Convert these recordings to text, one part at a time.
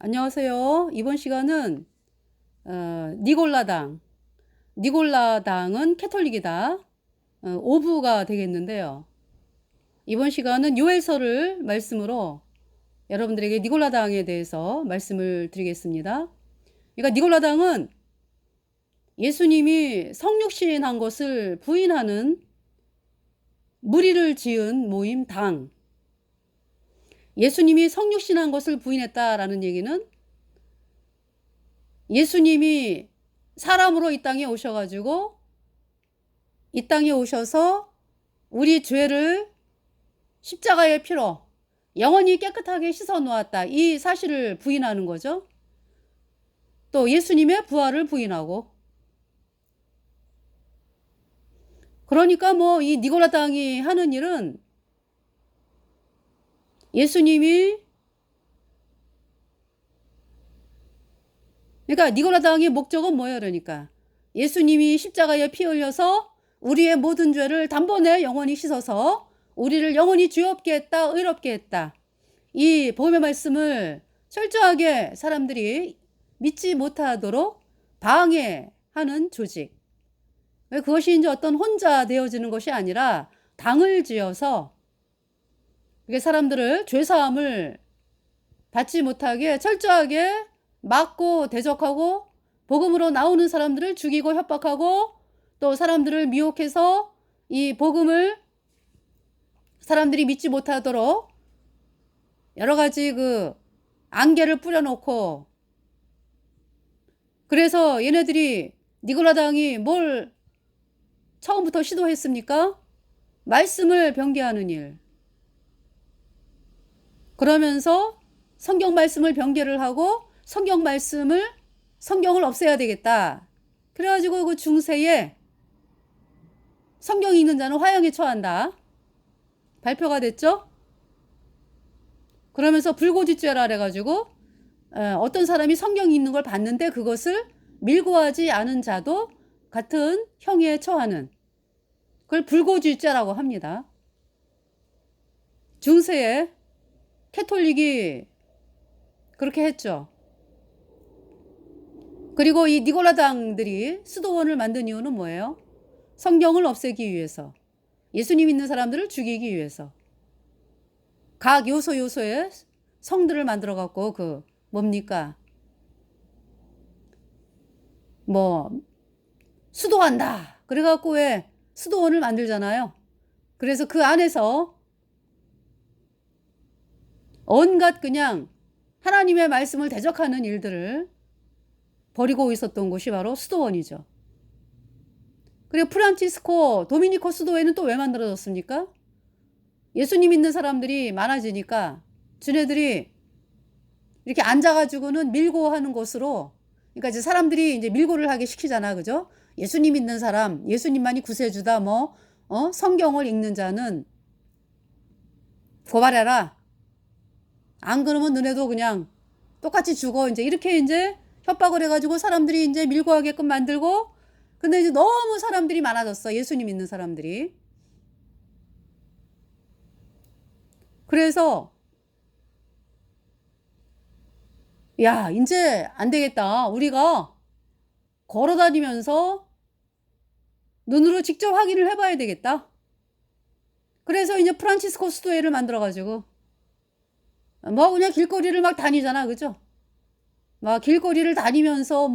안녕하세요. 이번 시간은 니골라당, 니골라당은 캐톨릭이다. 5부가 되겠는데요. 이번 시간은 요엘서를 말씀으로 여러분들에게 니골라당에 대해서 말씀을 드리겠습니다. 그러니까 니골라당은 예수님이 성육신한 것을 부인하는 무리를 지은 모임 당. 예수님이 성육신한 것을 부인했다라는 얘기는 예수님이 사람으로 이 땅에 오셔가지고 이 땅에 오셔서 우리 죄를 십자가의 피로 영원히 깨끗하게 씻어 놓았다. 이 사실을 부인하는 거죠. 또 예수님의 부활을 부인하고. 그러니까 뭐 이 니고라당이 하는 일은 예수님이, 그러니까 니고라당의 목적은 뭐예요? 그러니까 예수님이 십자가에 피 흘려서 우리의 모든 죄를 단번에 영원히 씻어서 우리를 영원히 죄없게 했다, 의롭게 했다. 이 복음의 말씀을 철저하게 사람들이 믿지 못하도록 방해하는 조직. 그것이 이제 어떤 혼자 되어지는 것이 아니라 당을 지어서 사람들을 죄사함을 받지 못하게 철저하게 막고 대적하고 복음으로 나오는 사람들을 죽이고 협박하고 또 사람들을 미혹해서 이 복음을 사람들이 믿지 못하도록 여러 가지 그 안개를 뿌려놓고, 그래서 얘네들이 니고라당이 뭘 처음부터 시도했습니까? 말씀을 변개하는 일. 그러면서 성경 말씀을 변개를 하고 성경을 없애야 되겠다. 그래가지고 그 중세에 성경 읽는 자는 화형에 처한다. 발표가 됐죠? 그러면서 불고지죄라 해가지고 어떤 사람이 성경 읽는 걸 봤는데 그것을 밀고하지 않은 자도 같은 형에 처하는, 그걸 불고지죄라고 합니다. 중세에 캐톨릭이 그렇게 했죠. 그리고 이 니골라당들이 수도원을 만든 이유는 뭐예요? 성경을 없애기 위해서, 예수님 믿는 사람들을 죽이기 위해서 각 요소에 성들을 만들어 갖고 그 뭡니까? 뭐 수도한다. 그래 갖고 왜 수도원을 만들잖아요. 그래서 그 안에서 온갖 그냥 하나님의 말씀을 대적하는 일들을 벌이고 있었던 곳이 바로 수도원이죠. 그리고 프란치스코 도미니코 수도회는 또 왜 만들어졌습니까? 예수님 믿는 사람들이 많아지니까 쟤네들이 이렇게 앉아가지고는 밀고 하는 곳으로, 그러니까 이제 사람들이 이제 밀고를 하게 시키잖아, 그죠? 예수님 믿는 사람, 예수님만이 구세주다, 성경을 읽는 자는 고발해라. 안 그러면 너네도 그냥 똑같이 죽어. 이렇게 협박을 해가지고 사람들이 이제 밀고 하게끔 만들고, 근데 이제 너무 사람들이 많아졌어. 예수님 믿는 사람들이. 그래서 야, 이제 안 되겠다. 우리가 걸어 다니면서 눈으로 직접 확인을 해봐야 되겠다. 그래서 이제 프란치스코 수도회를 만들어가지고 그냥 길거리를 막 다니잖아, 그죠? 막 길거리를 다니면서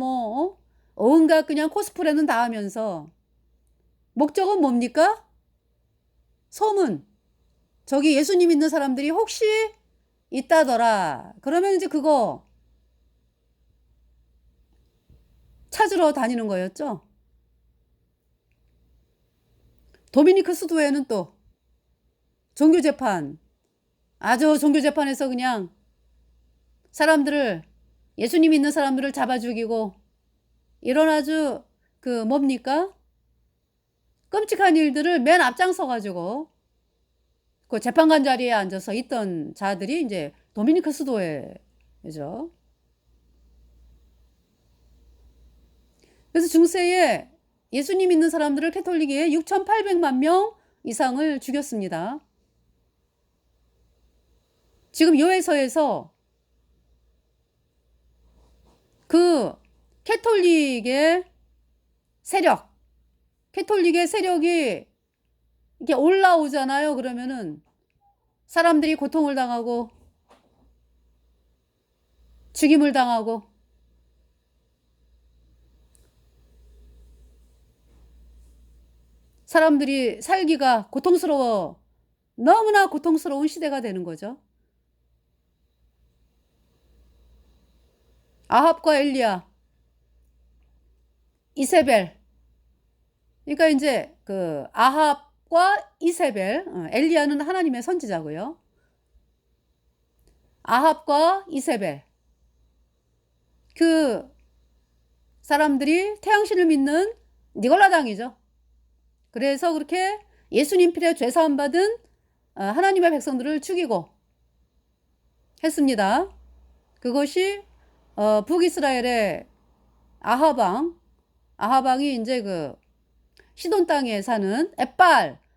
온갖 그냥 코스프레는 다 하면서 목적은 뭡니까? 소문. 저기 예수님 믿는 사람들이 혹시 있다더라. 그러면 이제 그거 찾으러 다니는 거였죠. 도미니크 수도회는 또 종교재판, 아주 종교재판에서 그냥 사람들을, 예수님 믿는 사람들을 잡아 죽이고 이런 아주 뭡니까? 끔찍한 일들을 맨 앞장서 가지고 그 재판관 자리에 앉아서 있던 자들이 이제 도미니크 수도회죠. 그래서 중세에 예수님 믿는 사람들을 캐톨릭에 6,800만 명 이상을 죽였습니다. 지금 요해서에서 그 캐톨릭의 세력이 이렇게 올라오잖아요. 그러면은 사람들이 고통을 당하고 죽임을 당하고 사람들이 살기가 너무나 고통스러운 시대가 되는 거죠. 아합과 엘리야, 이세벨. 그러니까 이제 그 아합과 이세벨, 엘리야는 하나님의 선지자고요. 아합과 이세벨. 그 사람들이 태양신을 믿는 니골라당이죠. 그래서 그렇게 예수님 피로 죄사함 받은 하나님의 백성들을 죽이고 했습니다. 그것이 북이스라엘의 아하방이 이제 그 시돈 땅에 사는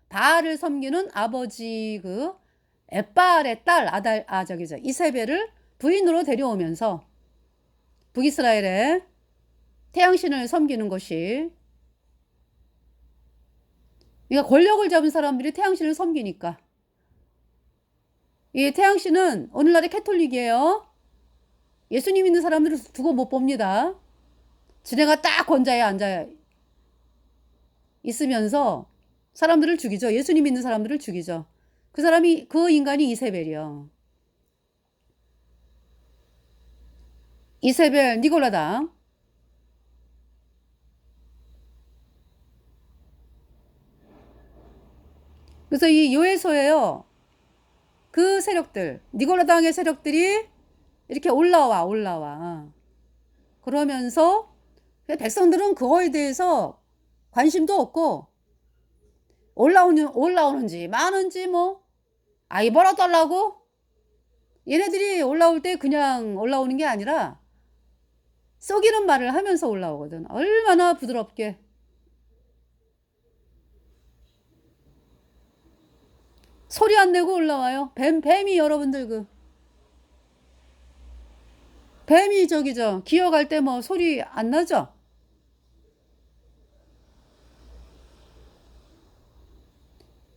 바알을 섬기는 아버지 그 엣바알의 딸 이세벨을 부인으로 데려오면서 북이스라엘의 태양신을 섬기는 것이, 그러니까 권력을 잡은 사람들이 태양신을 섬기니까. 이 태양신은 오늘날의 캐톨릭이에요. 예수님 믿는 사람들을 두고 못 봅니다. 지네가 딱 권좌에 앉아 있으면서 사람들을 죽이죠. 예수님 믿는 사람들을 죽이죠. 그 인간이 이세벨이요. 이세벨 니골라당. 그래서 이 요에서에요, 그 세력들, 니골라당의 세력들이 이렇게 올라와. 그러면서 백성들은 그거에 대해서 관심도 없고, 올라오는지 많은지 아이 벌어달라고? 얘네들이 올라올 때 그냥 올라오는 게 아니라 썩이는 말을 하면서 올라오거든. 얼마나 부드럽게. 소리 안 내고 올라와요. 뱀이 여러분들 뱀이 기어갈 때 소리 안 나죠?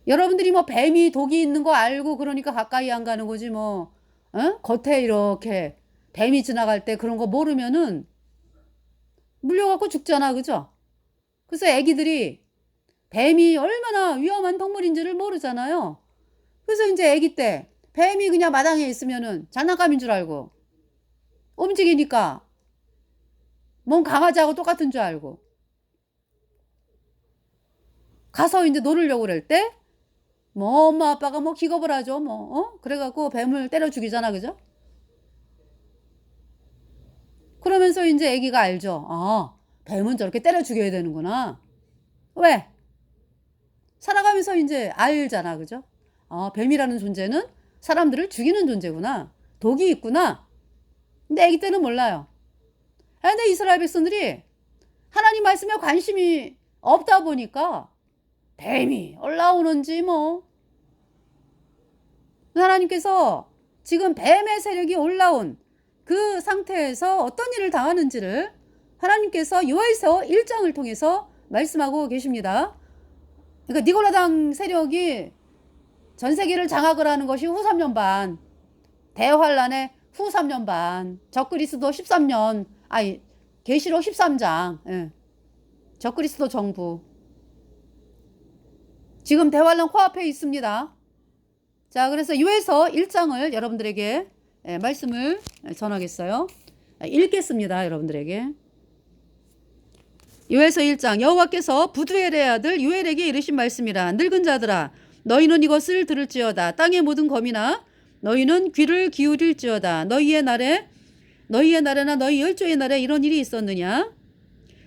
여러분들이 뱀이 독이 있는 거 알고 그러니까 가까이 안 가는 거지 겉에 이렇게 뱀이 지나갈 때 그런 거 모르면은 물려갖고 죽잖아, 그죠? 그래서 애기들이 뱀이 얼마나 위험한 동물인지를 모르잖아요. 그래서 이제 애기 때 뱀이 그냥 마당에 있으면은 장난감인 줄 알고 움직이니까 뭔 강아지하고 똑같은 줄 알고 가서 이제 놀으려고 그럴 때 엄마 아빠가 기겁을 하죠. 그래갖고 뱀을 때려 죽이잖아, 그죠? 그러면서 이제 애기가 알죠. 뱀은 저렇게 때려 죽여야 되는구나. 왜? 살아가면서 이제 알잖아, 그죠? 뱀이라는 존재는 사람들을 죽이는 존재구나. 독이 있구나. 근데 애기 때는 몰라요. 근데 이스라엘 백성들이 하나님 말씀에 관심이 없다 보니까 뱀이 올라오는지 하나님께서 지금 뱀의 세력이 올라온 그 상태에서 어떤 일을 당하는지를 하나님께서 요에서 1장을 통해서 말씀하고 계십니다. 그러니까 니골라당 세력이 전 세계를 장악을 하는 것이 후 3년 반, 대환란의 후 3년 반, 적그리스도 13년, 계시록 13장, 예. 적그리스도 정부. 지금 대환란 코앞에 있습니다. 자, 그래서 요에서 1장을 여러분들에게 말씀을 전하겠어요. 읽겠습니다, 여러분들에게. 요에서 1장. 여호와께서 부두엘의 아들 요엘에게 이르신 말씀이라. 늙은 자들아, 너희는 이것을 들을지어다. 땅의 모든 거민아, 너희는 귀를 기울일지어다. 너희의 날에나 너희 열조의 날에 이런 일이 있었느냐?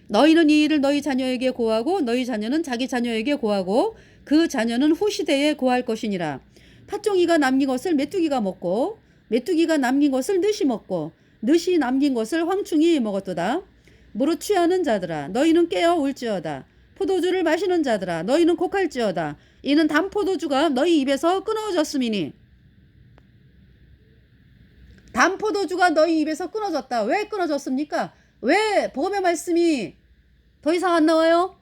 너희는 이 일을 너희 자녀에게 고하고 너희 자녀는 자기 자녀에게 고하고 그 자녀는 후 시대에 고할 것이니라. 팥종이가 남긴 것을 메뚜기가 먹고 메뚜기가 남긴 것을 느시 먹고 느시 남긴 것을 황충이 먹었도다. 무릇 취하는 자들아, 너희는 깨어 울지어다. 포도주를 마시는 자들아, 너희는 곡할지어다. 이는 단 포도주가 너희 입에서 끊어졌음이니. 단 포도주가 너희 입에서 끊어졌다. 왜 끊어졌습니까? 왜 복음의 말씀이 더 이상 안 나와요?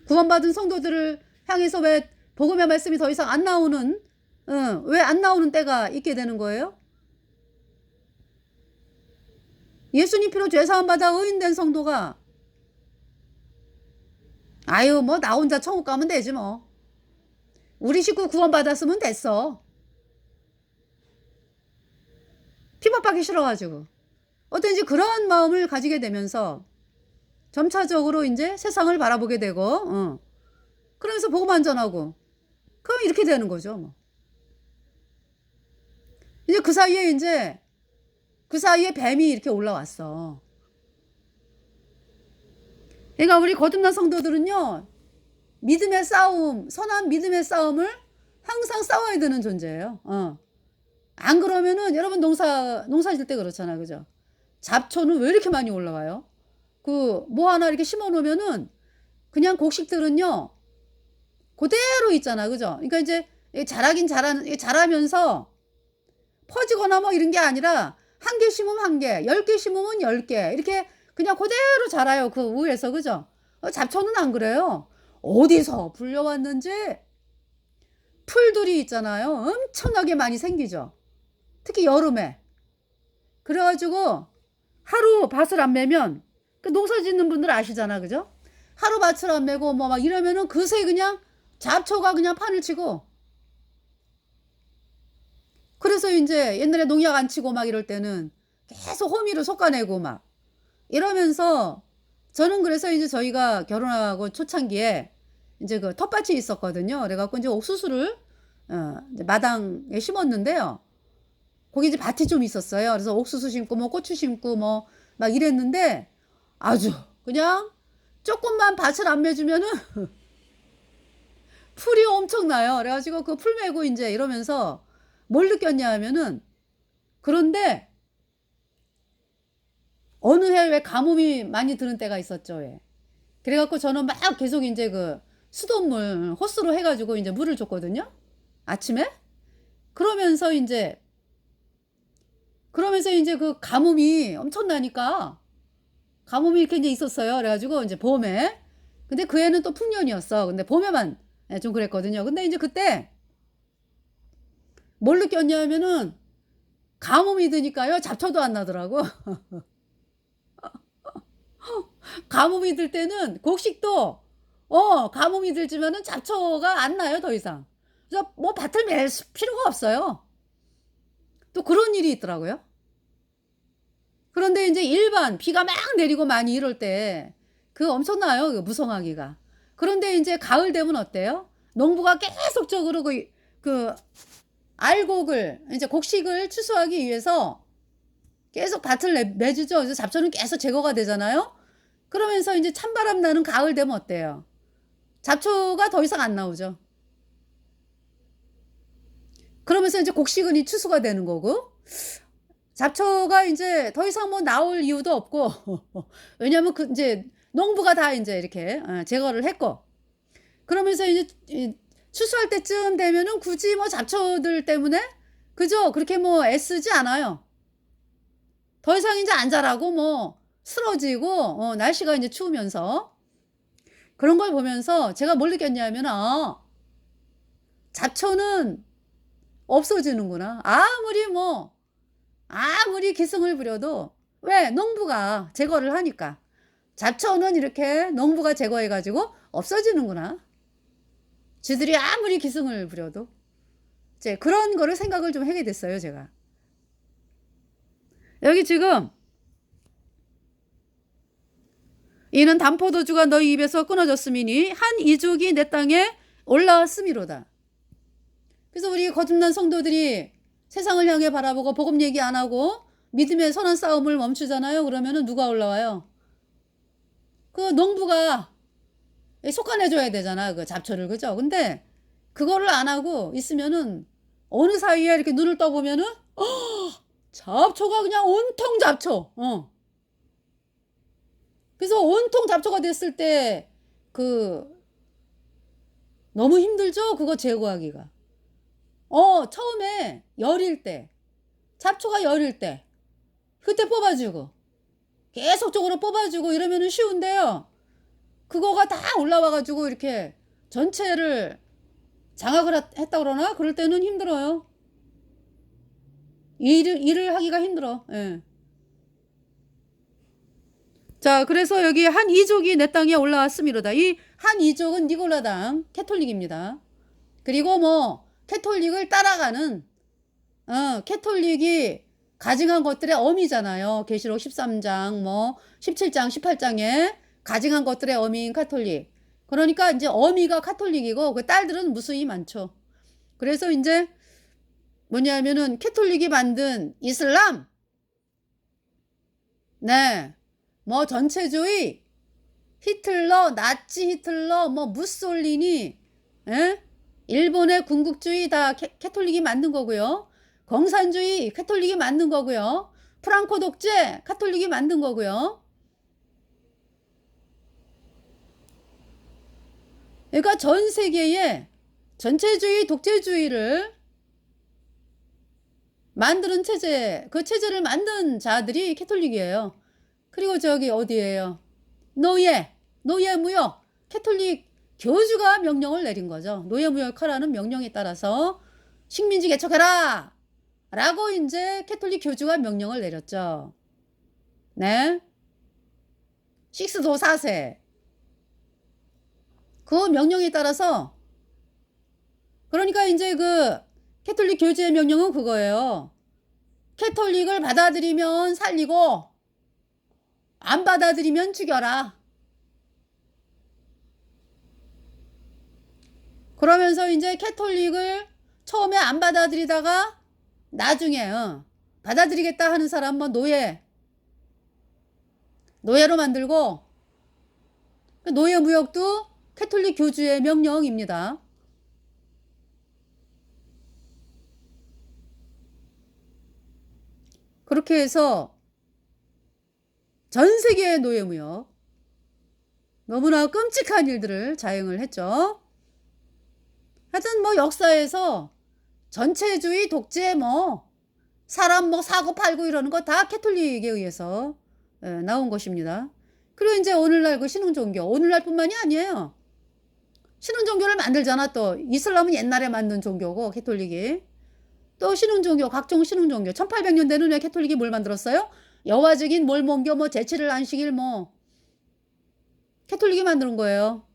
구원받은 성도들을 향해서 왜 복음의 말씀이 더 이상 안 나오는, 왜 안 나오는 때가 있게 되는 거예요? 예수님 피로 죄사함 받아 의인된 성도가 아유 뭐 나 혼자 천국 가면 되지 뭐. 우리 식구 구원받았으면 됐어. 핍박받기 싫어가지고. 어떤지 그런 마음을 가지게 되면서 점차적으로 이제 세상을 바라보게 되고, 그러면서 복음 안 전하고, 그럼 이렇게 되는 거죠, 뭐. 이제 그 사이에 뱀이 이렇게 올라왔어. 그러니까 우리 거듭난 성도들은요, 믿음의 싸움, 선한 믿음의 싸움을 항상 싸워야 되는 존재예요. 안 그러면은 여러분 농사 질 때 그렇잖아, 그죠? 잡초는 왜 이렇게 많이 올라와요? 뭐 하나 이렇게 심어 놓으면은 그냥 곡식들은요, 그대로 있잖아, 그죠? 그러니까 이제 자라면서 퍼지거나 뭐 이런 게 아니라 한 개 심으면 한 개, 10개 심으면 10개, 이렇게 그냥 그대로 자라요, 그 위에서, 그죠? 잡초는 안 그래요. 어디서 불려왔는지 풀들이 있잖아요. 엄청나게 많이 생기죠. 특히 여름에. 그래가지고 하루 밭을 안 매면, 그 농사 짓는 분들 아시잖아, 그죠? 하루 밭을 안 매고 뭐 막 이러면은 그새 그냥 잡초가 그냥 판을 치고. 그래서 이제 옛날에 농약 안 치고 막 이럴 때는 계속 호미를 솎아내고 막 이러면서, 저는 그래서 이제 저희가 결혼하고 초창기에 이제 그 텃밭이 있었거든요. 그래갖고 이제 옥수수를 이제 마당에 심었는데요. 거기 이제 밭이 좀 있었어요. 그래서 옥수수 심고 뭐 고추 심고 뭐 막 이랬는데, 아주 그냥 조금만 밭을 안 매주면은 풀이 엄청나요. 그래가지고 그 풀 매고 이제 이러면서 뭘 느꼈냐 하면은, 그런데 어느 해 왜 가뭄이 많이 드는 때가 있었죠, 왜. 그래갖고 저는 막 계속 이제 그 수돗물 호스로 해가지고 이제 물을 줬거든요. 아침에. 그러면서 이제 그 가뭄이 엄청나니까, 가뭄이 이렇게 이제 있었어요. 그래가지고 이제 봄에. 근데 그 해는 또 풍년이었어. 근데 봄에만 좀 그랬거든요. 근데 이제 그때 뭘 느꼈냐면은, 가뭄이 드니까요, 잡초도 안 나더라고. 가뭄이 들 때는 곡식도 가뭄이 들지만은 잡초가 안 나요, 더 이상. 그래서 뭐 밭을 맬 필요가 없어요. 또 그런 일이 있더라고요. 그런데 이제 일반 비가 막 내리고 많이 이럴 때 그 엄청나요, 그 무성하기가. 그런데 이제 가을 되면 어때요? 농부가 계속적으로 그 알곡을 이제 곡식을 추수하기 위해서 계속 밭을 내주죠. 그래서 잡초는 계속 제거가 되잖아요. 그러면서 이제 찬바람 나는 가을 되면 어때요? 잡초가 더 이상 안 나오죠. 그러면서 이제 곡식은 추수가 되는 거고, 잡초가 이제 더 이상 뭐 나올 이유도 없고, 왜냐면 그 이제 농부가 다 이제 이렇게 제거를 했고, 그러면서 이제 추수할 때쯤 되면은 굳이 뭐 잡초들 때문에, 그죠? 그렇게 뭐 애쓰지 않아요. 더 이상 이제 안 자라고 뭐 쓰러지고, 날씨가 이제 추우면서. 그런 걸 보면서 제가 뭘 느꼈냐면, 잡초는 없어지는구나. 아무리 기승을 부려도, 왜? 농부가 제거를 하니까. 잡초는 이렇게 농부가 제거해가지고 없어지는구나. 지들이 아무리 기승을 부려도. 이제 그런 거를 생각을 좀 하게 됐어요, 제가. 여기 지금, 이는 담포도주가 너희 입에서 끊어졌음이니 한 이족이 내 땅에 올라왔음이로다. 그래서 우리 거듭난 성도들이 세상을 향해 바라보고 복음 얘기 안 하고 믿음의 선한 싸움을 멈추잖아요. 그러면은 누가 올라와요? 그 농부가 속아내줘야 되잖아, 그 잡초를, 그죠? 근데 그거를 안 하고 있으면은 어느 사이에 이렇게 눈을 떠보면은 잡초가 그냥 온통 잡초. 그래서 온통 잡초가 됐을 때 너무 힘들죠? 그거 제거하기가. 처음에 열일 때, 잡초가 열일 때 그때 뽑아주고 계속적으로 뽑아주고 이러면은 쉬운데요. 그거가 다 올라와가지고 이렇게 전체를 장악을 했다 그러나? 그럴 때는 힘들어요. 일을 하기가 힘들어. 예. 자, 그래서 여기 한 이족이 내 땅에 올라왔음이로다. 이 한 이족은 니골라당 캐톨릭입니다. 그리고 뭐 캐톨릭을 따라가는 캐톨릭이 가증한 것들의 어미잖아요. 계시록 13장 뭐 17장 18장에 가증한 것들의 어미인 카톨릭. 그러니까 이제 어미가 카톨릭이고 그 딸들은 무수히 많죠. 그래서 이제 뭐냐면은 캐톨릭이 만든 이슬람, 네, 뭐 전체주의, 히틀러, 나치 히틀러, 뭐 무솔리니, 예? 일본의 군국주의 다 캐톨릭이 만든 거고요. 공산주의 캐톨릭이 만든 거고요. 프랑코 독재 카톨릭이 만든 거고요. 그러니까 전 세계에 전체주의, 독재주의를 만드는 체제, 그 체제를 만든 자들이 캐톨릭이에요. 그리고 저기 어디예요? 노예무역. 캐톨릭 교주가 명령을 내린 거죠. 노예무역하라는 명령에 따라서 식민지 개척해라! 라고 이제 캐톨릭 교주가 명령을 내렸죠. 네. 식스도 4세. 그 명령에 따라서 그러니까 이제 그 캐톨릭 교주의 명령은 그거예요. 캐톨릭을 받아들이면 살리고 안 받아들이면 죽여라. 그러면서 이제 캐톨릭을 처음에 안 받아들이다가 나중에 받아들이겠다 하는 사람 뭐 노예로 만들고 노예 무역도 캐톨릭 교주의 명령입니다. 그렇게 해서 전 세계의 노예 무역 너무나 끔찍한 일들을 자행을 했죠. 하여튼 뭐 역사에서 전체주의 독재 뭐 사람 뭐 사고 팔고 이러는 거 다 캐톨릭에 의해서 나온 것입니다. 그리고 이제 오늘날 그 신흥종교 오늘날뿐만이 아니에요. 신흥종교를 만들잖아. 또 이슬람은 옛날에 만든 종교고 캐톨릭이 또 신흥종교 각종 신흥종교 1800년대는 왜 캐톨릭이 뭘 만들었어요? 여와 증인 몰몬교 뭐 제7일 안식일 뭐 캐톨릭이 만드는 거예요.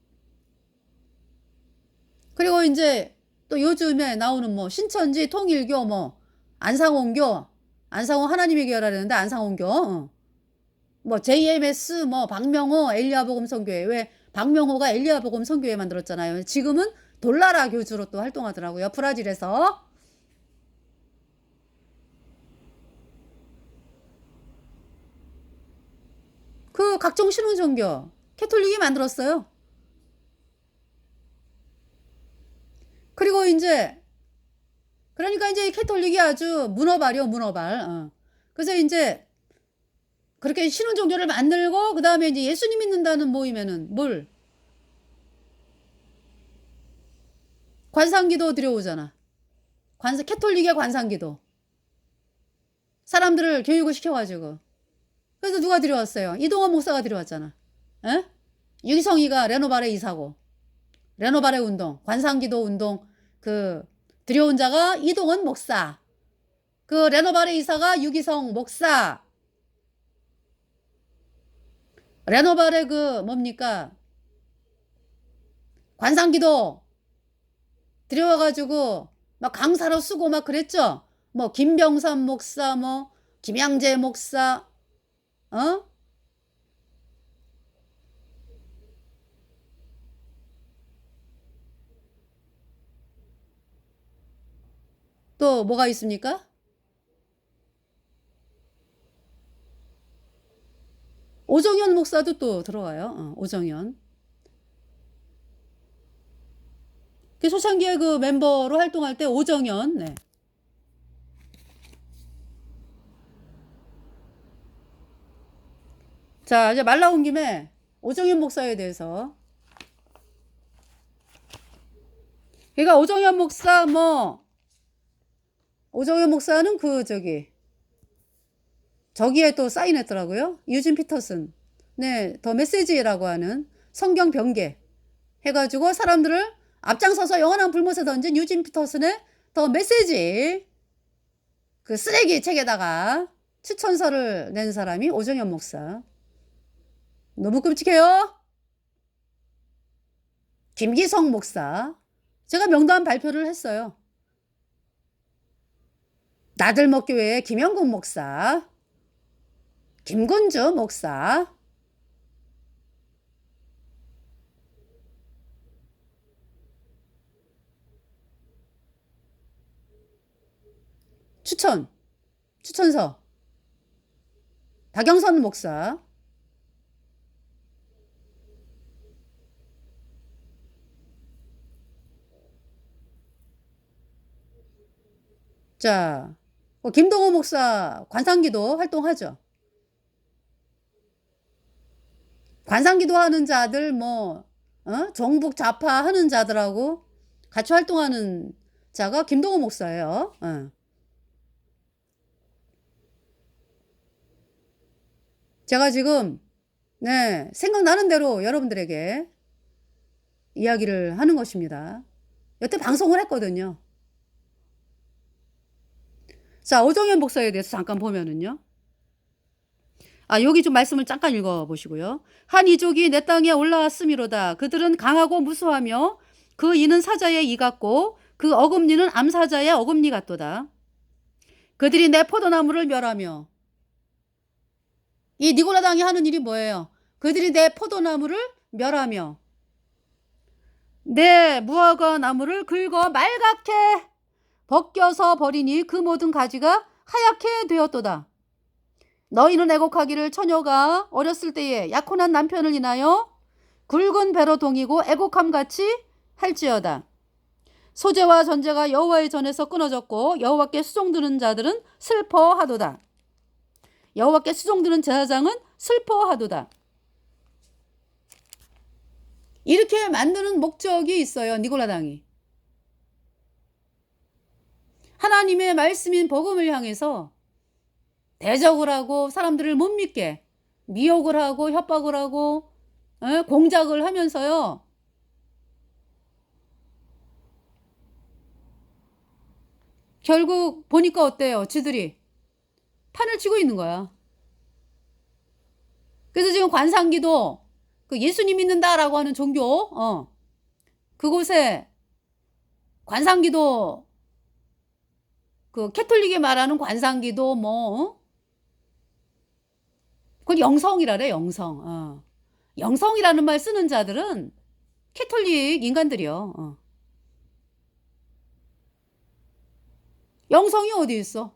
그리고 이제 또 요즘에 나오는 뭐 신천지 통일교 뭐 안상홍교 안상홍 하나님의 교회라는데 안상홍교 뭐 JMS 뭐 박명호 엘리야복음 선교회 왜 박명호가 엘리야복음 선교회 만들었잖아요. 지금은 돌나라 교주로 또 활동하더라고요. 브라질에서. 그 각종 신흥종교 캐톨릭이 만들었어요. 그리고 이제 그러니까 이제 캐톨릭이 아주 문어발이요. 그래서 이제 그렇게 신흥종교를 만들고 그 다음에 이제 예수님 믿는다는 모임에는 뭘 관상기도 들여오잖아. 캐톨릭의 관상기도 사람들을 교육을 시켜가지고 그래서 누가 들여왔어요? 이동원 목사가 들여왔잖아. 에? 유기성이가 레노발에 이사고 레노발의 운동 관상기도 운동 그 들여온 자가 이동원 목사 그 레노발의 이사가 유기성 목사 레노발의 그 뭡니까 관상기도 들여와가지고 막 강사로 쓰고 막 그랬죠. 뭐 김병삼 목사 뭐 김양재 목사 또 뭐가 있습니까? 오정현 목사도 또 들어와요. 오정현. 그 초창기에 그 멤버로 활동할 때 오정현. 네. 자, 이제 말 나온 김에 오정현 목사에 대해서. 그러니까 오정현 목사 오정현 목사는 그 저기 저기에 또 사인했더라고요. 유진 피터슨. 네, 더 메시지라고 하는 성경 변개 해가지고 사람들을 앞장서서 영원한 불못에 던진 유진 피터슨의 더 메시지 그 쓰레기 책에다가 추천서를 낸 사람이 오정현 목사. 너무 끔찍해요. 김기성 목사. 제가 명단 발표를 했어요. 나들목교회 김영국 목사. 김군주 목사. 추천서. 박영선 목사. 자, 김동호 목사 관상기도 활동하죠. 관상기도 하는 자들 종북 좌파 하는 자들하고 같이 활동하는 자가 김동호 목사예요. 제가 지금 생각나는 대로 여러분들에게 이야기를 하는 것입니다. 여태 방송을 했거든요. 자, 오정현 목사에 대해서 잠깐 보면은요. 여기 좀 말씀을 잠깐 읽어보시고요. 한 이족이 내 땅에 올라왔음이로다. 그들은 강하고 무수하며 그 이는 사자의 이 같고 그 어금니는 암사자의 어금니 같도다. 그들이 내 포도나무를 멸하며 이 니고라당이 하는 일이 뭐예요? 그들이 내 포도나무를 멸하며 내 무화과 나무를 긁어 말갛게 벗겨서 버리니 그 모든 가지가 하얗게 되었도다. 너희는 애곡하기를 처녀가 어렸을 때에 약혼한 남편을 인하여 굵은 배로 동이고 애곡함같이 할지어다. 소재와 전제가 여호와의 전에서 끊어졌고 여호와께 수종드는 자들은 슬퍼하도다. 여호와께 수종드는 제사장은 슬퍼하도다. 이렇게 만드는 목적이 있어요. 니고라당이. 하나님의 말씀인 복음을 향해서 대적을 하고 사람들을 못 믿게 미혹을 하고 협박을 하고 공작을 하면서요. 결국 보니까 어때요? 지들이 판을 치고 있는 거야. 그래서 지금 관상기도 그 예수님 믿는다라고 하는 종교 그곳에 관상기도 그 캐톨릭이 말하는 관상기도 그걸 영성이라래. 영성. 영성이라는 말 쓰는 자들은 캐톨릭 인간들이요. 영성이 어디 있어?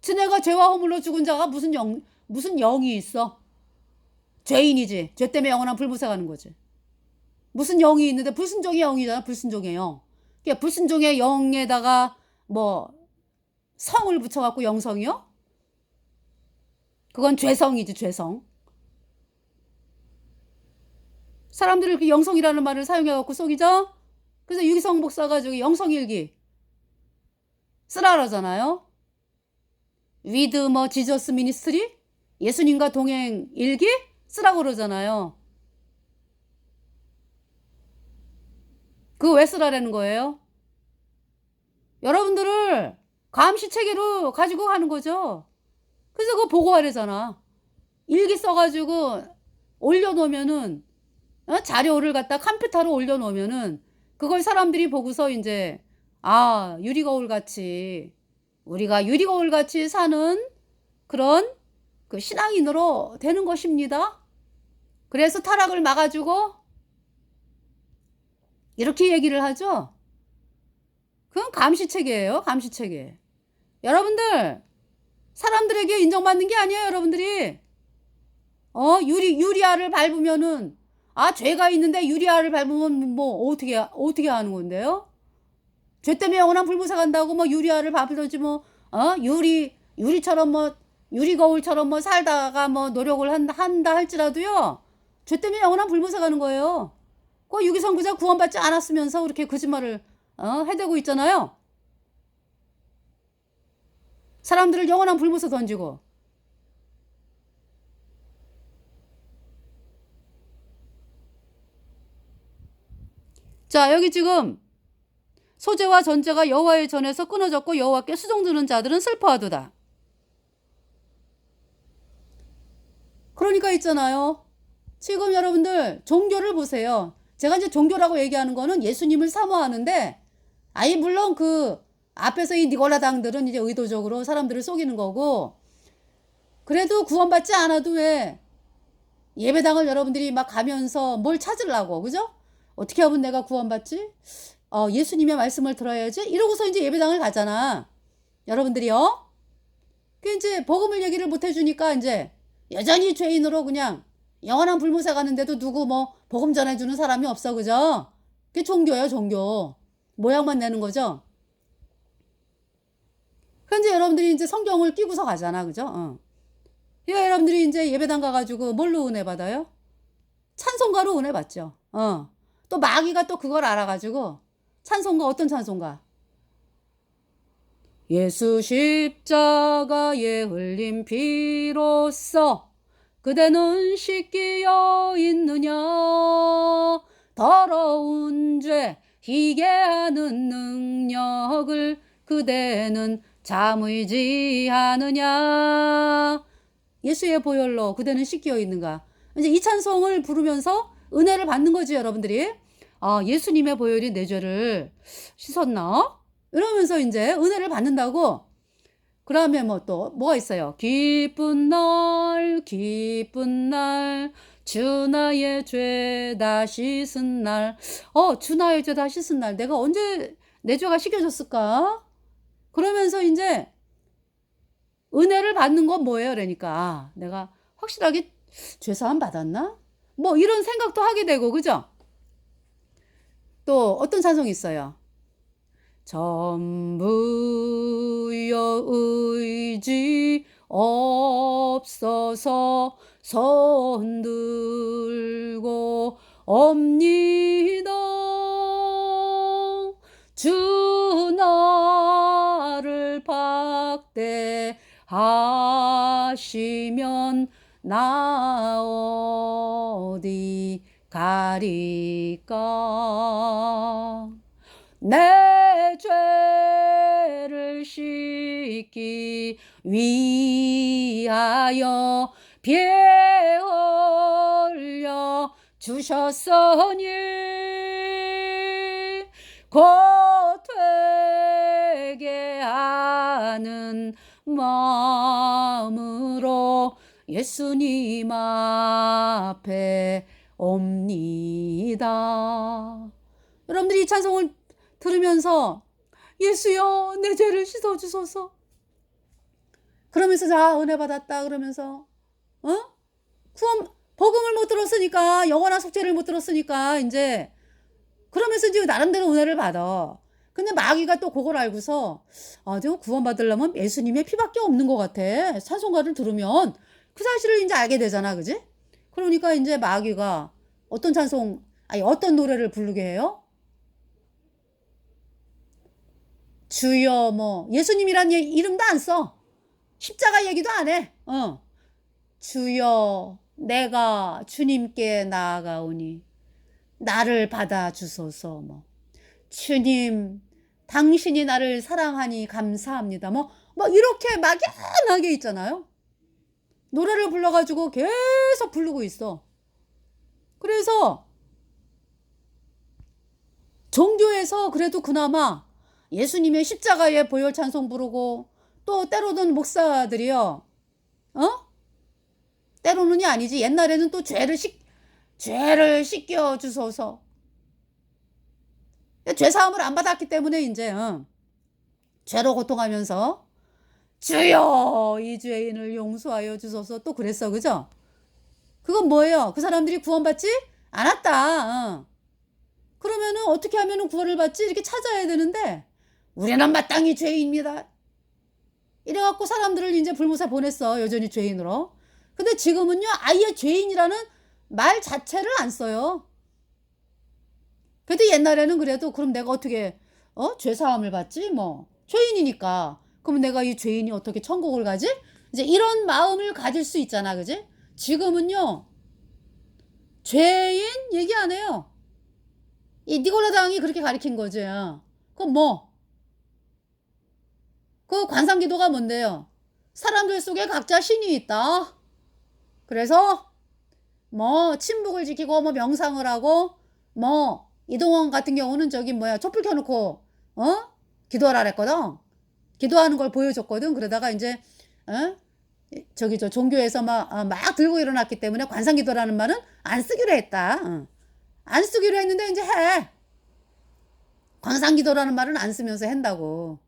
지네가 죄와 허물로 죽은 자가 무슨 영이 있어? 죄인이지. 죄 때문에 영원한 불못에 가는 거지. 무슨 영이 있는데 불순종의 영이잖아. 불순종의 영. 그러니까 불순종의 영에다가 성을 붙여갖고 영성이요? 그건 죄성이지. 죄성. 사람들이 그 영성이라는 말을 사용해갖고 속이죠. 그래서 유기성 목사가 저기 영성일기 쓰라 그러잖아요. With Jesus Ministry? 예수님과 동행 일기? 쓰라고 그러잖아요. 그거 왜 쓰라라는 거예요? 여러분들을 감시체계로 가지고 가는 거죠. 그래서 그거 보고하래잖아. 일기 써가지고 올려놓으면은 자료를 갖다 컴퓨터로 올려놓으면은 그걸 사람들이 보고서 이제 유리거울같이 우리가 유리거울같이 사는 그런 그 신앙인으로 되는 것입니다. 그래서 타락을 막아주고 이렇게 얘기를 하죠. 그건 감시체계예요. 감시체계. 여러분들 사람들에게 인정받는 게 아니에요. 여러분들이 유리알을 밟으면은 죄가 있는데 유리알을 밟으면 어떻게 하는 건데요? 죄 때문에 영원한 불못에 간다고 유리알을 밟으든지 유리처럼 유리거울처럼 살다가 노력을 한다 할지라도요. 죄 때문에 영원한 불못에 가는 거예요. 그 유기성부자 구원받지 않았으면서 그렇게 거짓말을 해대고 있잖아요. 사람들을 영원한 불못에 던지고. 자, 여기 지금 소재와 전제가 여호와의 전에서 끊어졌고 여호와께 수종드는 자들은 슬퍼하도다. 그러니까 있잖아요. 지금 여러분들 종교를 보세요. 제가 이제 종교라고 얘기하는 거는 예수님을 사모하는데, 아예 물론 그 앞에서 이 니골라당들은 이제 의도적으로 사람들을 속이는 거고, 그래도 구원받지 않아도 왜 예배당을 여러분들이 막 가면서 뭘 찾으려고, 그죠? 어떻게 하면 내가 구원받지? 예수님의 말씀을 들어야지? 이러고서 이제 예배당을 가잖아. 여러분들이요. 그 이제 복음을 얘기를 못 해주니까 이제 여전히 죄인으로 그냥 영원한 불못에 가는데도 누구 뭐 복음 전해주는 사람이 없어, 그죠? 그게 종교예요, 종교. 모양만 내는 거죠. 그런데 여러분들이 이제 성경을 끼고서 가잖아, 그죠? 그러니까 여러분들이 이제 예배당 가가지고 뭘로 은혜 받아요? 찬송가로 은혜 받죠. 또 마귀가 또 그걸 알아가지고 찬송가, 어떤 찬송가? 예수 십자가에 흘린 피로써 그대는 씻기어 있느냐, 더러운 죄 희게 하는 능력을 그대는 잠의지하느냐, 예수의 보혈로 그대는 씻기어 있는가. 이제 이 찬송을 부르면서 은혜를 받는 거지, 여러분들이. 예수님의 보혈이 내 죄를 씻었나? 이러면서 이제 은혜를 받는다고. 그러면 뭐 또 뭐가 있어요? 기쁜 날, 기쁜 날, 주 나의 죄 다 씻은 날. 주 나의 죄 다 씻은 날. 내가 언제 내 죄가 씻겨졌을까? 그러면서 이제 은혜를 받는 건 뭐예요? 그러니까 내가 확실하게 죄사함 받았나? 뭐 이런 생각도 하게 되고, 그죠? 또 어떤 찬송이 있어요? 전부여 의지 없어서 손 들고 옵니다. 주 나를 박대하시면 나 어디 가리까. 내 죄를 씻기 위하여 피 흘려 주셨으니 곧 되게 하는 마음으로 예수님 앞에 옵니다. 여러분들이 이 찬송을 들으면서 예수여 내 죄를 씻어주소서, 그러면서 자 은혜 받았다 그러면서 복음을 못 들었으니까, 영원한 속죄를 못 들었으니까 이제 그러면서 이제 나름대로 은혜를 받아. 근데 마귀가 또 그걸 알고서 내가 구원 받으려면 예수님의 피밖에 없는 것 같아. 찬송가를 들으면 그 사실을 이제 알게 되잖아, 그지? 그러니까 이제 마귀가 어떤 어떤 노래를 부르게 해요? 주여 뭐 예수님이란 이름도 안 써. 십자가 얘기도 안 해. 주여 내가 주님께 나아가오니 나를 받아주소서. 뭐 주님 당신이 나를 사랑하니 감사합니다. 뭐 이렇게 막연하게 있잖아요. 노래를 불러가지고 계속 부르고 있어. 그래서 종교에서 그래도 그나마 예수님의 십자가의 보혈 찬송 부르고, 또 때로는 목사들이요, 때로는이 아니지, 옛날에는 또 죄를 씻겨 주소서. 죄사함을 안 받았기 때문에 이제 죄로 고통하면서 주여 이 죄인을 용서하여 주소서 또 그랬어, 그죠? 그건 뭐예요? 그 사람들이 구원받지 않았다. 그러면은 어떻게 하면은 구원을 받지? 이렇게 찾아야 되는데, 우리는 마땅히 죄인입니다. 이래갖고 사람들을 이제 불못에 보냈어, 여전히 죄인으로. 근데 지금은요, 아예 죄인이라는 말 자체를 안 써요. 그래도 옛날에는 그래도 그럼 내가 어떻게 죄사함을 받지? 뭐 죄인이니까 그럼 내가 이 죄인이 어떻게 천국을 가지? 이제 이런 마음을 가질 수 있잖아, 그지? 지금은요, 죄인 얘기 안 해요. 이 니고라 당이 그렇게 가르친 거지. 그럼 뭐? 그 관상기도가 뭔데요? 사람들 속에 각자 신이 있다. 그래서 뭐 침묵을 지키고 뭐 명상을 하고 뭐 이동원 같은 경우는 저기 뭐야 촛불 켜놓고 기도하라 그랬거든. 기도하는 걸 보여줬거든. 그러다가 이제 저기 저 종교에서 막 들고 일어났기 때문에 관상기도라는 말은 안 쓰기로 했다. 안 쓰기로 했는데 이제 해. 관상기도라는 말은 안 쓰면서 한다고.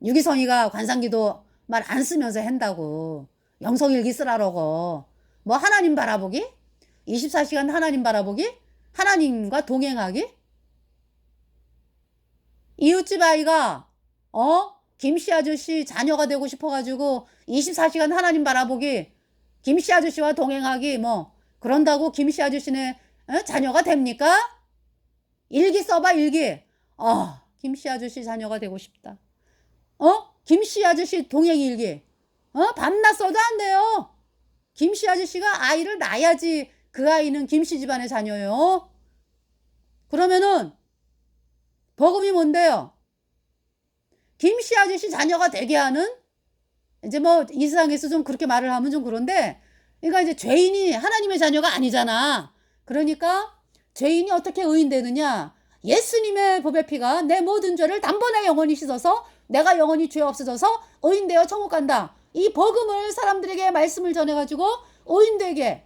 유기성이가 관상기도 말 안 쓰면서 한다고. 영성일기 쓰라고. 뭐 하나님 바라보기? 24시간 하나님 바라보기? 하나님과 동행하기? 이웃집 아이가 김씨 아저씨 자녀가 되고 싶어가지고 24시간 하나님 바라보기, 김씨 아저씨와 동행하기 뭐 그런다고 김씨 아저씨네 자녀가 됩니까? 일기 써봐 일기. 김씨 아저씨 자녀가 되고 싶다. 김씨 아저씨 동행 일기. 밤낮 써도 안 돼요. 김씨 아저씨가 아이를 낳아야지 그 아이는 김씨 집안의 자녀예요. 그러면은 복음이 뭔데요? 김씨 아저씨 자녀가 되게 하는, 이제 뭐 이 세상에서 좀 그렇게 말을 하면 좀 그런데, 그러니까 이제 죄인이 하나님의 자녀가 아니잖아. 그러니까 죄인이 어떻게 의인되느냐? 예수님의 보배 피가 내 모든 죄를 단번에 영원히 씻어서 내가 영원히 죄 없어져서 의인되어 천국 간다. 이 복음을 사람들에게 말씀을 전해가지고 의인되게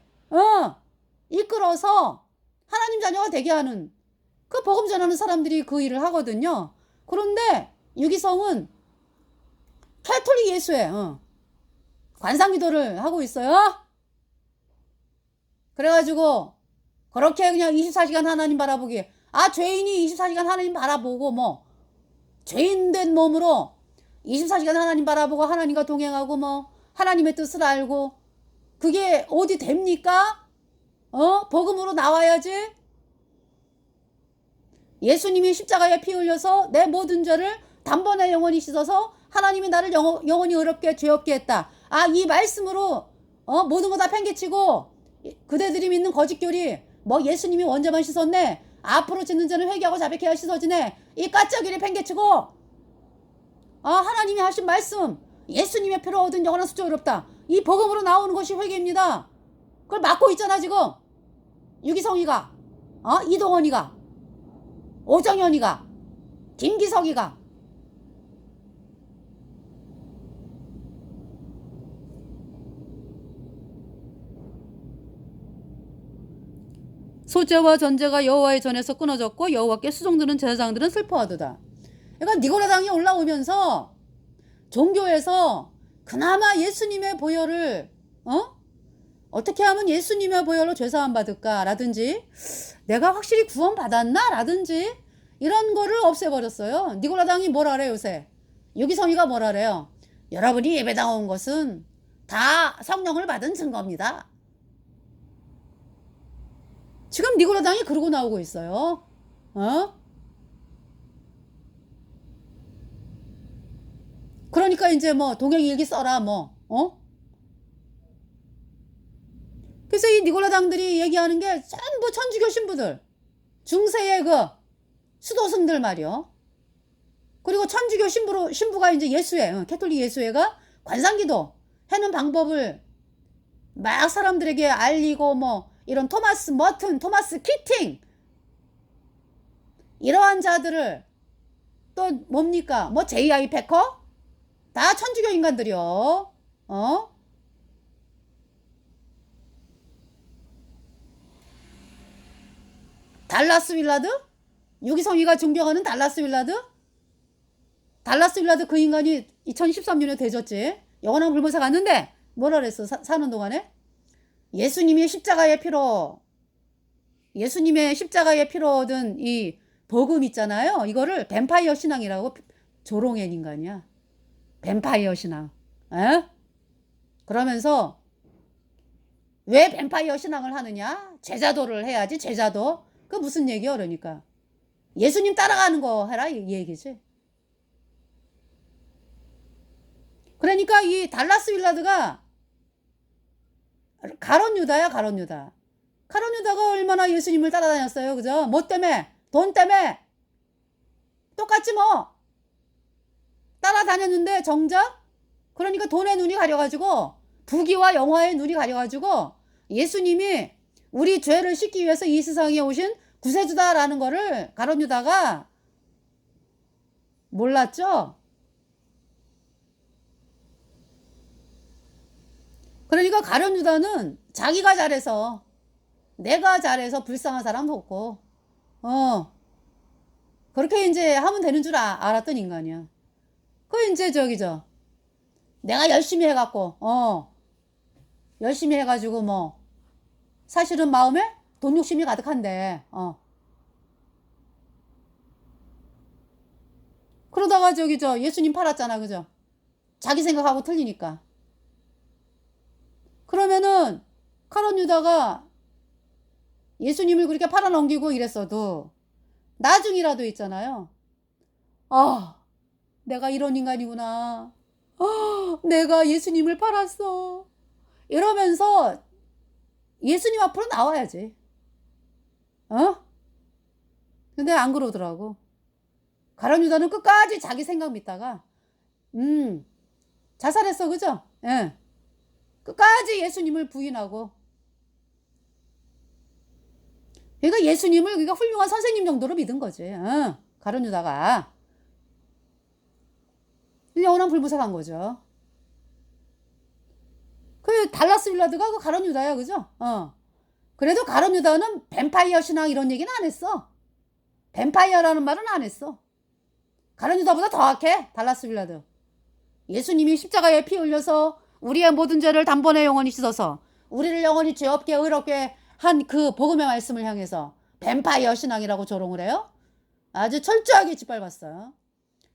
이끌어서 하나님 자녀가 되게 하는, 그 복음 전하는 사람들이 그 일을 하거든요. 그런데 유기성은 캐톨릭 예수에 관상기도를 하고 있어요. 그래가지고 그렇게 그냥 24시간 하나님 바라보기. 죄인이 24시간 하나님 바라보고 뭐 죄인된 몸으로 24시간 하나님 바라보고 하나님과 동행하고 뭐 하나님의 뜻을 알고, 그게 어디 됩니까? 복음으로 나와야지. 예수님이 십자가에 피 흘려서 내 모든 죄를 단번에 영원히 씻어서 하나님이 나를 영원히 의롭게 죄 없게 했다. 이 말씀으로 모든 거 다 팽개치고 그대들이 믿는 거짓교리 뭐 예수님이 원죄만 씻었네, 앞으로 짓는 죄는 회개하고 자백해야 씻어지네, 이 까짜기를 팽개치고 하나님이 하신 말씀, 예수님의 피로 얻은 영원한 수조 의롭다, 이 복음으로 나오는 것이 회개입니다. 그걸 막고 있잖아 지금 유기성이가, 이동원이가, 오정현이가, 김기석이가. 소재와 전제가 여호와의 전에서 끊어졌고 여호와께 수종드는 제사장들은 슬퍼하도다. 그러니까 니고라당이 올라오면서 종교에서 그나마 예수님의 보혈을 어떻게 하면 예수님의 보혈로 죄사함 받을까 라든지, 내가 확실히 구원 받았나 라든지 이런 거를 없애버렸어요. 니고라당이 뭐라 그래요 요새? 유기성이가 뭐라 그래요? 여러분이 예배당 온 것은 다 성령을 받은 증거입니다. 지금 니고라당이 그러고 나오고 있어요. 그러니까 이제 뭐 동행일기 써라 뭐 그래서 이 니고라당들이 얘기하는 게 전부 천주교 신부들, 중세의 그 수도승들 말이요. 그리고 천주교 신부가 이제 예수회, 캐톨릭 예수회가 관상기도 하는 방법을 막 사람들에게 알리고 뭐 이런 토마스 머튼, 토마스 키팅 이러한 자들을 또 뭡니까? 뭐 J.I. 패커? 다 천주교 인간들이요. 달라스 윌라드? 유기성이가 존경하는 달라스 윌라드? 달라스 윌라드 그 인간이 2013년에 되졌지. 영원한 불못에 갔는데 뭐라 그랬어? 사는 동안에? 예수님의 십자가의 피로 얻은 이 복음 있잖아요. 이거를 뱀파이어 신앙이라고. 조롱한 인간이야. 뱀파이어 신앙. 그러면서 왜 뱀파이어 신앙을 하느냐? 제자도를 해야지. 제자도. 그 무슨 얘기야 그러니까. 예수님 따라가는 거 해라 이 얘기지. 그러니까 이 달라스 윌라드가 가론 유다야, 가론 유다. 가론 유다가 얼마나 예수님을 따라다녔어요. 그죠? 뭐 때문에? 돈 때문에. 똑같지 뭐. 따라다녔는데 정작 그러니까 돈에 눈이 가려가지고 부귀와 영화에 눈이 가려가지고 예수님이 우리 죄를 씻기 위해서 이 세상에 오신 구세주다라는 거를 가론 유다가 몰랐죠. 그러니까 가룟 유다는 자기가 잘해서 내가 잘해서 불쌍한 사람 돕고 그렇게 이제 하면 되는 줄 알았던 인간이야. 그 이제 저기죠. 내가 열심히 해갖고 열심히 해가지고 뭐 사실은 마음에 돈 욕심이 가득한데 그러다가 저기죠. 예수님 팔았잖아. 그죠? 자기 생각하고 틀리니까. 그러면은 가룟 유다가 예수님을 그렇게 팔아넘기고 이랬어도 나중이라도 있잖아요. 내가 이런 인간이구나. 내가 예수님을 팔았어. 이러면서 예수님 앞으로 나와야지. 근데 안 그러더라고. 가룟 유다는 끝까지 자기 생각 믿다가 자살했어. 그죠? 예. 끝까지 예수님을 부인하고. 그러니까 예수님을 그러니까 훌륭한 선생님 정도로 믿은 거지. 가룟 유다가. 영원한 불무사한 거죠. 그 달라스 윌라드가 그 가룟 유다야. 그죠? 그래도 가룟 유다는 뱀파이어 신앙 이런 얘기는 안 했어. 뱀파이어라는 말은 안 했어. 가룟 유다보다 더 악해. 달라스 윌라드. 예수님이 십자가에 피 흘려서 우리의 모든 죄를 단번에 영원히 씻어서 우리를 영원히 죄 없게 의롭게 한 그 복음의 말씀을 향해서 뱀파이어 신앙이라고 조롱을 해요. 아주 철저하게 짓밟았어요.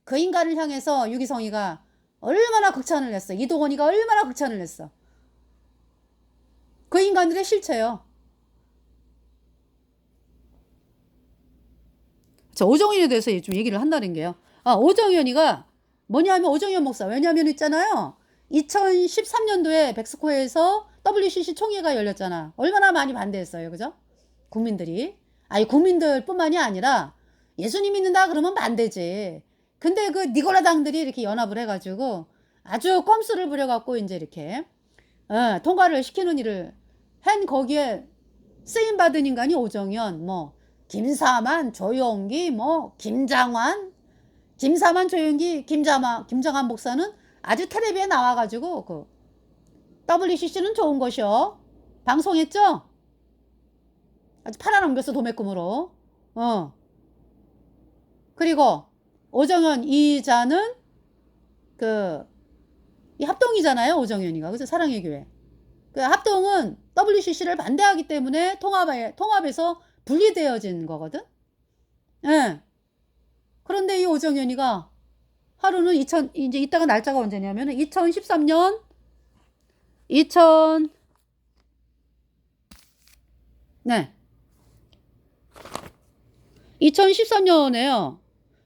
그 인간을 향해서 유기성이가 얼마나 극찬을 했어. 이동원이가 얼마나 극찬을 했어. 그 인간들의 실체요. 자, 오정현에 대해서 좀 얘기를 한다는 게요. 오정현이가 뭐냐면 오정현 목사. 왜냐면 있잖아요. 2013년도에 백스코에서 WCC 총회가 열렸잖아. 얼마나 많이 반대했어요. 그죠? 국민들이. 국민들 뿐만이 아니라 예수님 믿는다 그러면 반대지. 근데 그 니골라당들이 이렇게 연합을 해가지고 아주 꼼수를 부려갖고 이제 이렇게 통과를 시키는 일을 한 거기에 쓰임받은 인간이 오정현, 뭐 김사만, 조용기, 뭐 김장환, 김사만, 조용기, 김장환 목사는 아주 텔레비에 나와가지고 그 WCC는 좋은 것이요. 방송했죠? 아주 팔아넘겼어 도매금으로. 그리고 오정현 이자는 이 합동이잖아요. 오정현이가. 그래서 사랑의 교회. 그 합동은 WCC를 반대하기 때문에 통합에서 분리되어진 거거든. 예. 그런데 이 오정현이가 하루는 이제 이따가 날짜가 언제냐면은 2013년 2013년에요.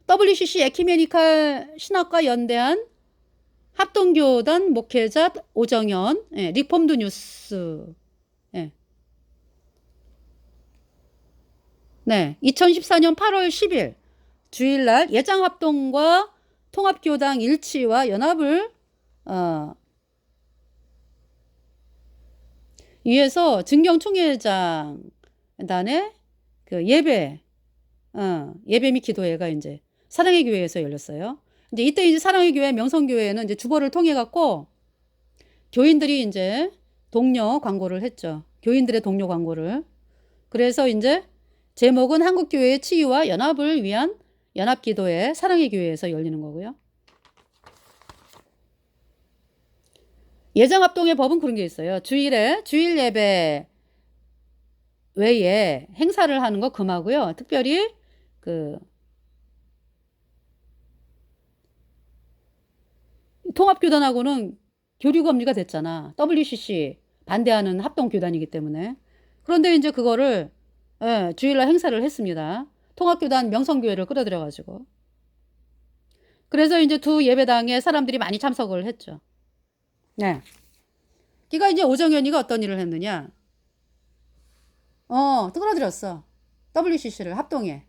WCC 에큐메니칼 신학과 연대한 합동교단 목회자 오정현, 리폼드 뉴스. 2014년 8월 10일 주일날 예장합동과 통합교당 일치와 연합을 위해서 증경총회장단의 그 예배 및 기도회가 이제 사랑의 교회에서 열렸어요. 이제 이때 이제 사랑의 교회 명성교회는 이제 주보를 통해 갖고 교인들이 이제 동료 광고를 했죠. 교인들의 동료 광고를. 그래서 이제 제목은 한국교회의 치유와 연합을 위한 연합기도회 사랑의 교회에서 열리는 거고요. 예장합동의 법은 그런 게 있어요. 주일 예배 외에 행사를 하는 거 금하고요. 특별히 통합교단하고는 교류 금지가 됐잖아. WCC 반대하는 합동교단이기 때문에. 그런데 이제 그거를 주일날 행사를 했습니다. 통합교단 명성교회를 끌어들여가지고. 그래서 이제 두 예배당에 사람들이 많이 참석을 했죠. 네. 그러니까 이제 오정현이가 어떤 일을 했느냐? 뜨거들였어. WCC를 합동에.